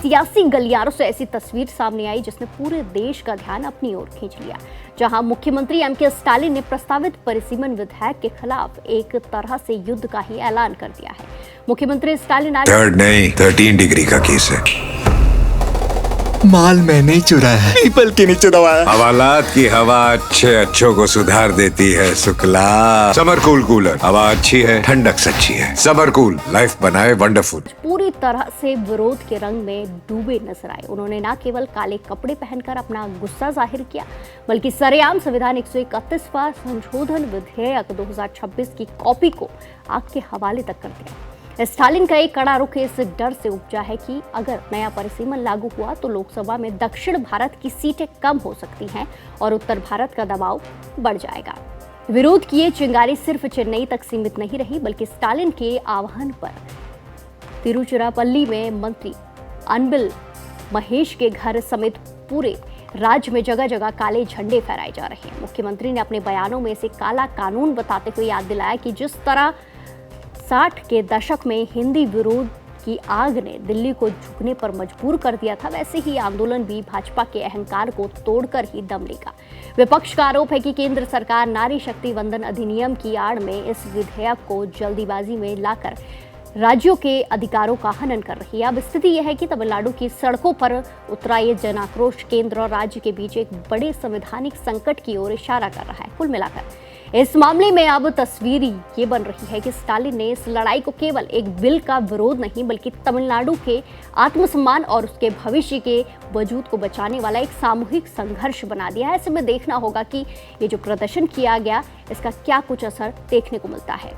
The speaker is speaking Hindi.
सियासी गलियारों से ऐसी तस्वीर सामने आई जिसने पूरे देश का ध्यान अपनी ओर खींच लिया, जहां मुख्यमंत्री एमके स्टालिन ने प्रस्तावित परिसीमन विधेयक के खिलाफ एक तरह से युद्ध का ही ऐलान कर दिया है। मुख्यमंत्री स्टालिन आज 13 डिग्री का केस है। माल मैंने चुराया है, पीपल के नीचे दबाया। हवालात की हवा अच्छों को सुधार देती है शुक्ला। समर कूल कूलर, हवा अच्छी है, ठंडक सच्ची है। समर कूल, लाइफ बनाए वंडरफुल। पूरी तरह से विरोध के रंग में डूबे नजर आए। उन्होंने न केवल काले कपड़े पहनकर अपना गुस्सा जाहिर किया, बल्कि सरेआम संविधान 131वां संशोधन विधेयक 2026 की कॉपी को आग के हवाले तक कर दिया। स्टालिन का एक कड़ा रुख इस डर से उपजा है कि अगर नया परिसीमन लागू हुआ तो लोकसभा में दक्षिण भारत की सीटें कम हो सकती हैं और उत्तर भारत का दबाव बढ़ जाएगा। विरोध की ये चिंगारी सिर्फ चेन्नई तक सीमित नहीं रही, बल्कि स्टालिन के आह्वान पर तिरुचिरापल्ली में मंत्री अनबिल महेश के घर समेत पूरे राज्य में जगह जगह काले झंडे फहराए जा रहे हैं। मुख्यमंत्री ने अपने बयानों में इसे काला कानून बताते हुए याद दिलाया कि जिस तरह 60 के दशक में हिंदी विरोध की आग ने दिल्ली को झुकने पर मजबूर कर दिया था, वैसे ही आंदोलन भी भाजपा के अहंकार को तोड़कर ही दम लेगा। विपक्ष का आरोप है कि केंद्र सरकार नारी शक्ति वंदन अधिनियम की आड़ में इस विधेयक को जल्दीबाजी में लाकर राज्यों के अधिकारों का हनन कर रही है। अब स्थिति यह है कि तमिलनाडु की सड़कों पर उतरा ये जनाक्रोश केंद्र और राज्य के बीच एक बड़े संवैधानिक संकट की ओर इशारा कर रहा है। कुल मिलाकर इस मामले में अब तस्वीर ये बन रही है कि स्टालिन ने इस लड़ाई को केवल एक बिल का विरोध नहीं, बल्कि तमिलनाडु के आत्मसम्मान और उसके भविष्य के वजूद को बचाने वाला एक सामूहिक संघर्ष बना दिया है। ऐसे में देखना होगा कि ये जो प्रदर्शन किया गया, इसका क्या कुछ असर देखने को मिलता है।